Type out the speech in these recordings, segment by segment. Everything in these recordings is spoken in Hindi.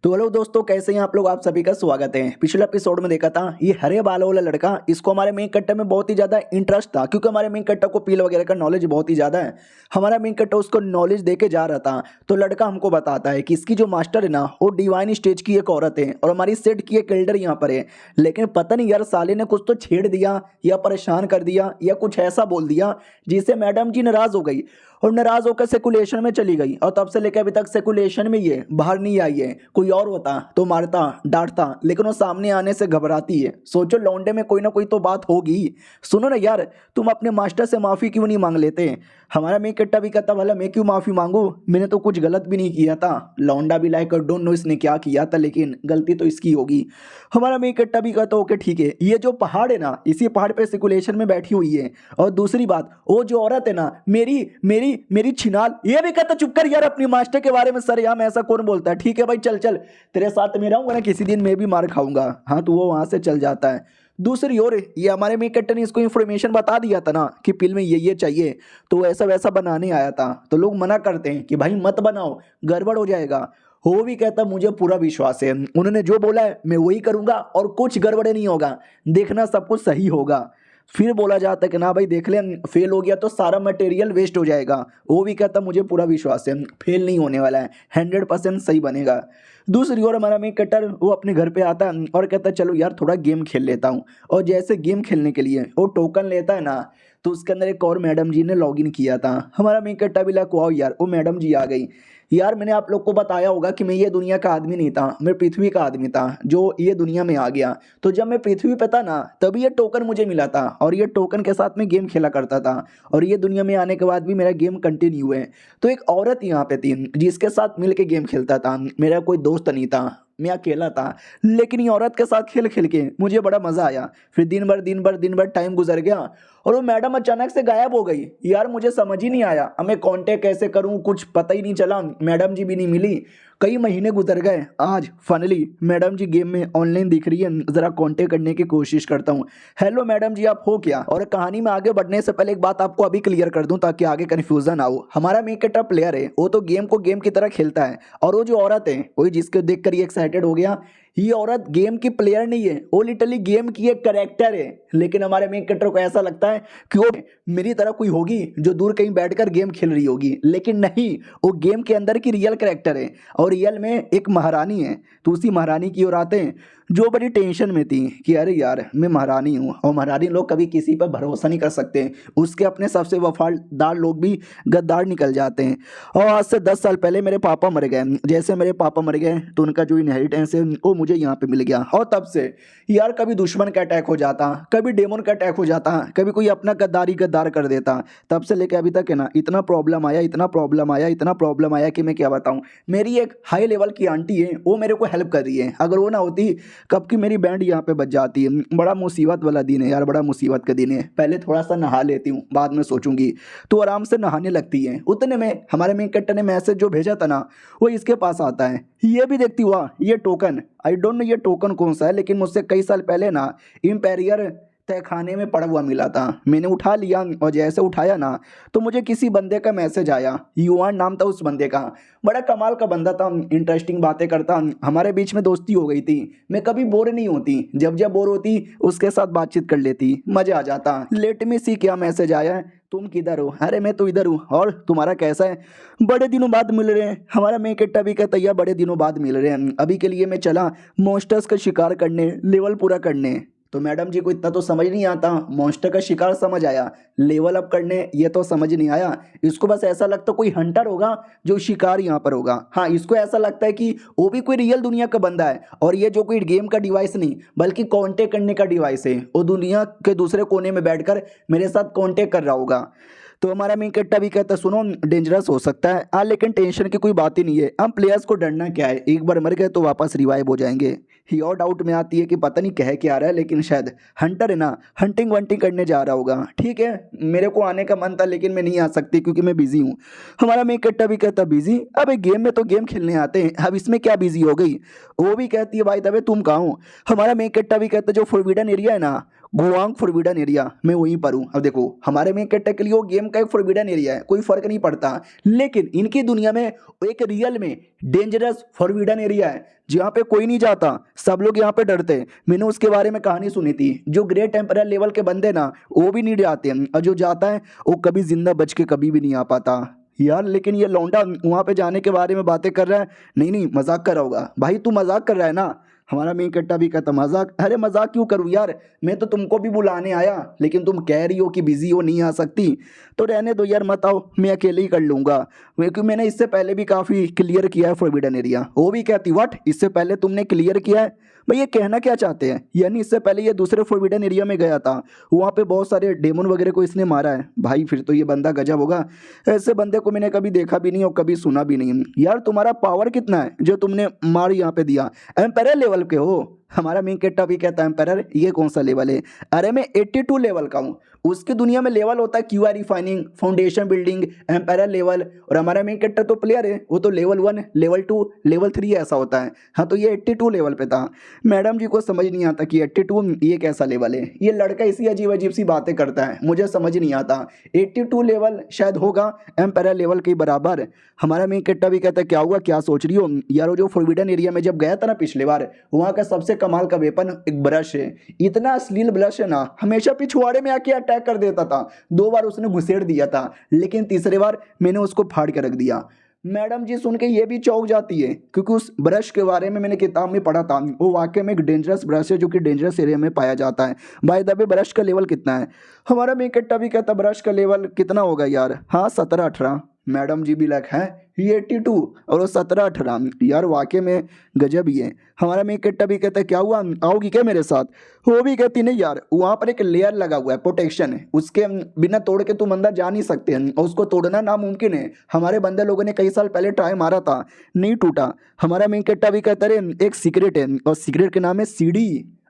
तो हेलो दोस्तों, कैसे हैं आप लोग। आप सभी का स्वागत है। पिछले एपिसोड में देखा था ये हरे बालों वाला लड़का, इसको हमारे मेन कट्टा में बहुत ही ज्यादा इंटरेस्ट था, क्योंकि हमारे मेन कट्टा को पील वगैरह का नॉलेज बहुत ही ज्यादा है। हमारा मेन कट्टा उसको नॉलेज देके जा रहा था, तो लड़का हमको बताता है कि इसकी जो मास्टर है ना, वो डिवाइन स्टेज की एक औरत है और हमारी सेट की एक एल्डर यहाँ पर है। लेकिन पता नहीं यार, साले ने कुछ तो छेड़ दिया या परेशान कर दिया या कुछ ऐसा बोल दिया जिससे मैडम जी नाराज हो गई और नाराज होकर सेकुलेशन में चली गई। और तब से लेकर अभी तक सेकुलेशन में ही है, बाहर नहीं आई है। कोई और होता तो मारता डांटता, लेकिन वो सामने आने से घबराती है। सोचो लौंडे में कोई ना कोई तो बात होगी। सुनो ना यार, तुम अपने मास्टर से माफी क्यों नहीं मांग लेते। हमारा मैं कट्टा भी कहता, भला मैं क्यों माफी मांगू, मैंने तो कुछ गलत भी नहीं किया था। लौंडा भी लाइक डोंट नो इसने क्या किया था, लेकिन गलती तो इसकी होगी। हमारा मैं कट्टा भी कहता ओके ठीक है, ये जो पहाड़ है ना, इसी पहाड़ पे सिकुलेशन में बैठी हुई है। और दूसरी बात, वो जो औरत है ना, मेरी मेरी मेरी छिनाल, ये भी कहता चुप कर यार, अपनी मास्टर के बारे में सर यहाँ ऐसा कौन बोलता है। ठीक है भाई, चल चल, तेरे साथ में रहूंगा ना, किसी दिन मैं भी मार खाऊंगा। हाँ, तो वो वहां से चल जाता है। दूसरी ओर ये हमारे में कट्टर ने इसको इन्फॉर्मेशन बता दिया था ना कि पिल में ये चाहिए, तो ऐसा वैसा बनाने आया था। तो लोग मना करते हैं कि भाई मत बनाओ, गड़बड़ हो जाएगा। वो भी कहता मुझे पूरा विश्वास है, उन्होंने जो बोला है मैं वही करूंगा और कुछ गड़बड़ नहीं होगा, देखना सब कुछ सही होगा। फिर बोला जाता है कि ना भाई देख ले, फेल हो गया तो सारा मटेरियल वेस्ट हो जाएगा। वो भी कहता मुझे पूरा विश्वास है फेल नहीं होने वाला है, 100% सही बनेगा। दूसरी ओर हमारा मैं कटर वो अपने घर पे आता है और कहता है चलो यार थोड़ा गेम खेल लेता हूँ। और जैसे गेम खेलने के लिए वो टोकन लेता है ना, तो उसके अंदर एक और मैडम जी ने लॉगिन किया था। हमारा मैं कट्टा भी लगा वाओ यार, वो मैडम जी आ गई। यार मैंने आप लोग को बताया होगा कि मैं ये दुनिया का आदमी नहीं था, मैं पृथ्वी का आदमी था जो ये दुनिया में आ गया। तो जब मैं पृथ्वी पे था ना, तभी ये टोकन मुझे मिला था और ये टोकन के साथ में गेम खेला करता था। और ये दुनिया में आने के बाद भी मेरा गेम कंटिन्यू है। तो एक औरत यहाँ पे थी जिसके साथ मिल के गेम खेलता था, मेरा कोई दोस्त नहीं था, मैं अकेला था। लेकिन ये औरत के साथ खेल खेल के मुझे बड़ा मजा आया। फिर दिन भर टाइम गुजर गया और वो मैडम अचानक से गायब हो गई। यार मुझे समझ ही नहीं आया, हमें कांटेक्ट कैसे करूं, कुछ पता ही नहीं चला। मैडम जी भी नहीं मिली, कई महीने गुजर गए। आज फाइनली मैडम जी गेम में ऑनलाइन दिख रही है, जरा कांटेक्ट करने की कोशिश करता हूँ। हेलो मैडम जी, आप हो क्या। और कहानी में आगे बढ़ने से पहले एक बात आपको अभी क्लियर कर दूं ताकि आगे कन्फ्यूजन ना हो। हमारा मेकअप प्लेयर है, वो तो गेम को गेम की तरह खेलता है, और वो जो औरत है वही जिसको देखकर ये एक्साइटेड हो गया, ये औरत गेम की प्लेयर नहीं है, वो लिटरली गेम की एक करेक्टर है। लेकिन हमारे मेन कैरेक्टर को ऐसा लगता है कि वो मेरी तरह कोई होगी जो दूर कहीं बैठकर गेम खेल रही होगी, लेकिन नहीं, वो गेम के अंदर की रियल करेक्टर है। और रियल में एक महारानी है। तो उसी महारानी की ओर आते हैं जो बड़ी टेंशन में थी कि अरे यार मैं महारानी हूँ, और महारानी लोग कभी किसी पर भरोसा नहीं कर सकते, उसके अपने सबसे वफादार लोग भी गद्दार निकल जाते हैं। और आज से 10 साल पहले मेरे पापा मर गए। जैसे मेरे पापा मर गए तो उनका जो इनहेरिटेंस है वो मुझे यहाँ पे मिल गया। और तब से यार कभी दुश्मन का अटैक हो जाता, कभी डेमन का अटैक हो जाता, कभी कोई अपना गद्दार कर देता। तब से लेकर अभी तक है ना, इतना प्रॉब्लम आया, इतना प्रॉब्लम आया कि मैं क्या बताऊँ। मेरी एक हाई लेवल की आंटी है, वो मेरे को हेल्प कर रही है। अगर वो ना होती कब की मेरी बैंड यहाँ पे बज जाती है। बड़ा मुसीबत वाला दिन है यार, बड़ा मुसीबत का दिन है। पहले थोड़ा सा नहा लेती हूँ, बाद में सोचूंगी। तो आराम से नहाने लगती है। उतने में हमारे मेन कैरेक्टर ने मैसेज जो भेजा था ना, वो इसके पास आता है। ये भी देखती हुआ ये टोकन, आई डोंट नो ये टोकन कौन सा है, लेकिन मुझसे कई साल पहले ना इम्पेरियर तहखाने में पड़ा हुआ मिला था। मैंने उठा लिया और जैसे उठाया ना, तो मुझे किसी बंदे का मैसेज आया, युवान नाम था उस बंदे का। बड़ा कमाल का बंदा था, इंटरेस्टिंग बातें करता, हमारे बीच में दोस्ती हो गई थी। मैं कभी बोर नहीं होती, जब जब बोर होती उसके साथ बातचीत कर लेती, मजा आ जाता। लेट मी सी क्या मैसेज आया है, तुम किधर हो। अरे मैं तो इधर हूँ, और तुम्हारा कैसा है। बड़े दिनों बाद मिल रहे हैं। हमारा मैं किट्टा भी कहता है बड़े दिनों बाद मिल रहे हैं। अभी के लिए मैं चला मॉन्स्टर्स का शिकार करने, लेवल पूरा करने। तो मैडम जी को इतना तो समझ नहीं आता, मॉन्स्टर का शिकार समझ आया, लेवल अप करने ये तो समझ नहीं आया। इसको बस ऐसा लगता कोई हंटर होगा जो शिकार यहाँ पर होगा। हाँ, इसको ऐसा लगता है कि वो भी कोई रियल दुनिया का बंदा है, और ये जो कोई गेम का डिवाइस नहीं बल्कि कांटेक्ट करने का डिवाइस है, वो दुनिया के दूसरे कोने में बैठकर मेरे साथ कांटेक्ट कर रहा होगा। तो हमारा मेन कैरेक्टर भी कहता है सुनो डेंजरस हो सकता है, हाँ लेकिन टेंशन की कोई बात ही नहीं है। हम प्लेयर्स को डरना क्या है, एक बार मर गए तो वापस रिवाइव हो जाएंगे। ही और डाउट में आती है कि पता नहीं कह क्या रहा है, लेकिन शायद हंटर है ना, हंटिंग वंटिंग करने जा रहा होगा। ठीक है, मेरे को आने का मन था लेकिन मैं नहीं आ सकती क्योंकि मैं बिजी हूँ। हमारा मेन कैरेक्टर भी कहता बिजी, अब गेम में तो गेम खेलने आते हैं, अब इसमें क्या बिजी हो गई। वो भी कहती है भाई तबे तुम कहाँ हो। हमारा मेन कैरेक्टर भी कहता जो फॉरबिडन एरिया है ना, गुआंग फॉरबिडन एरिया, मैं वहीं पर हूँ। अब देखो हमारे मेन कैरेक्टर के लिए वो गेम का एक फॉरबिडन एरिया है, कोई फर्क नहीं पड़ता, लेकिन इनकी दुनिया में एक रियल में डेंजरस फॉरबिडन एरिया है जहाँ पे कोई नहीं जाता, सब लोग यहाँ पे डरते हैं। मैंने उसके बारे में कहानी सुनी थी, जो ग्रेट टेम्परर लेवल के बंदे ना वो भी नहीं जाते हैं, और जो जाता है वो कभी जिंदा बच के कभी भी नहीं आ पाता यार। लेकिन ये लौंडा वहाँ पे जाने के बारे में बातें कर रहा है। नहीं नहीं, मजाक कर रहा होगा भाई, तू मजाक कर रहा है ना। हमारा मेन कट्टा भी कहता मजाक, अरे मजाक क्यों करूँ यार, मैं तो तुमको भी बुलाने आया, लेकिन तुम कह रही हो कि बिजी हो नहीं आ सकती, तो रहने दो यार, मत आओ, मैं अकेले ही कर लूँगा। क्योंकि मैंने इससे पहले भी काफ़ी क्लियर किया है फॉरबिडन एरिया। वो भी कहती व्हाट, इससे पहले तुमने क्लियर किया है? भाई ये कहना क्या चाहते हैं, यानी इससे पहले ये दूसरे फॉरबिडन एरिया में गया था, वहाँ पे बहुत सारे डेमन वगैरह को इसने मारा है। भाई फिर तो ये बंदा गजब होगा, ऐसे बंदे को मैंने कभी देखा भी नहीं और कभी सुना भी नहीं। यार तुम्हारा पावर कितना है जो तुमने मार यहाँ पे दिया? एम्पायर लेवल के हो? हमारा मेन कैरेक्टर भी कहता है एम्पायर, ये कौन सा लेवल है? अरे मैं 82 लेवल का हूँ। उसकी दुनिया में लेवल होता है QR refining, foundation building, empire level, और हमारा मेन कैरेक्टर तो प्लेयर है, वो तो लेवल 1, लेवल 2, लेवल 3 ऐसा होता है। हाँ तो ये 82 लेवल पे था। मैडम जी को समझ नहीं आता कि 82 ये कैसा लेवल है। ये लड़का इसी अजीब अजीब सी बातें करता है, मुझे समझ नहीं आता। 82 लेवल शायद होगा एम्पायर लेवल के बराबर। हमारा मेन कैरेक्टर भी कहता है क्या हुआ, क्या सोच रही हो यार? वो जो फॉरबिडन एरिया में जब गया था ना पिछले बार, वहाँ का सबसे कमाल का वेपन एक ब्रश है। इतना अश्लील ब्रश है ना, हमेशा पिछवाड़े में आके अटैक कर देता था। 2 बार उसने घुसेड़ दिया था, लेकिन तीसरे बार मैंने उसको फाड़ के रख दिया। मैडम जी सुन के ये भी चौंक जाती है, क्योंकि उस ब्रश के बारे में मैंने किताब में पढ़ा था, वो वाकई में एक डेंजरस ब्रश है जो कि डेंजरस एरिया में पाया जाता है। बाय द वे ब्रश का लेवल कितना है? हमारा मेन कैरेक्टर भी कहता ब्रश का लेवल कितना होगा यार? हाँ 17-18। मैडम जी भी लग है ये 82 और वो 17-18, यार वाकई में गजब ही है। हमारा मेन कैरेक्टर भी कहता है क्या हुआ, आओगी क्या मेरे साथ? वो भी कहती नहीं यार, वहाँ पर एक लेयर लगा हुआ है, प्रोटेक्शन है, उसके बिना तोड़ के तुम अंदर जा नहीं सकते हैं, और उसको तोड़ना नामुमकिन है। हमारे बंदे लोगों ने कई साल पहले ट्राई मारा था, नहीं टूटा। हमारा मेन कैरेक्टर भी कहता है एक सीक्रेट है, और सीक्रेट के नाम है सीढ़ी।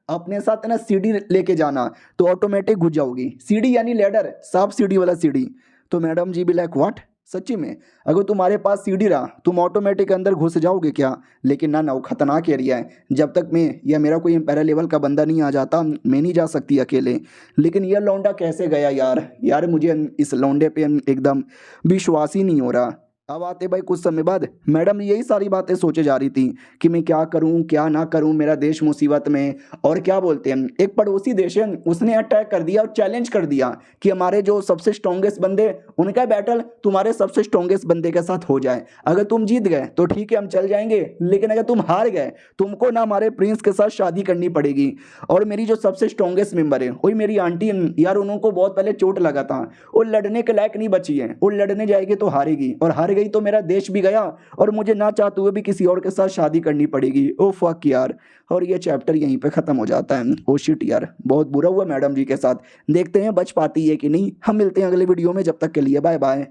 अपने साथ है ना सीढ़ी लेके जाना, तो ऑटोमेटिक घुस जाओगी। सीढ़ी यानी लेडर, सांप सीढ़ी वाला सीढ़ी। तो मैडम जी भी लाइक व्हाट, सच्ची में अगर तुम्हारे पास सीढ़ी रहा तुम ऑटोमेटिक अंदर घुस जाओगे क्या? लेकिन ना वो खतरनाक एरिया है, जब तक मैं या मेरा कोई एम्पायर लेवल का बंदा नहीं आ जाता मैं नहीं जा सकती अकेले। लेकिन यह लौंडा कैसे गया यार मुझे इस लौंडे पे एकदम विश्वास ही नहीं हो रहा। अब आते भाई कुछ समय बाद, मैडम यही सारी बातें सोचे जा रही थी कि मैं क्या करूं क्या ना करूं, मेरा देश मुसीबत में। और क्या बोलते हैं, एक पड़ोसी देश है उसने अटैक कर दिया और चैलेंज कर दिया कि हमारे जो सबसे स्ट्रॉन्गेस्ट बंदे, उनका बैटल तुम्हारे सबसे स्ट्रॉन्गेस्ट बंदे के साथ हो जाए। अगर तुम जीत गए तो ठीक है हम चल जाएंगे, लेकिन अगर तुम हार गए तुमको ना हमारे प्रिंस के साथ शादी करनी पड़ेगी। और मेरी जो सबसे स्ट्रॉन्गेस्ट मेंबर है वही मेरी आंटी यार, उनको बहुत पहले चोट लगा था, वो लड़ने के लायक नहीं बची है, वो लड़ने जाएगी तो हारेगी, और हार गई तो मेरा देश भी गया, और मुझे ना चाहते हुए भी किसी और के साथ शादी करनी पड़ेगी। ओ फक यार। और ये चैप्टर यहीं पे खत्म हो जाता है। ओ शिट यार, बहुत बुरा हुआ मैडम जी के साथ। देखते हैं बच पाती है कि नहीं। हम मिलते हैं अगले वीडियो में, जब तक के लिए बाय बाय।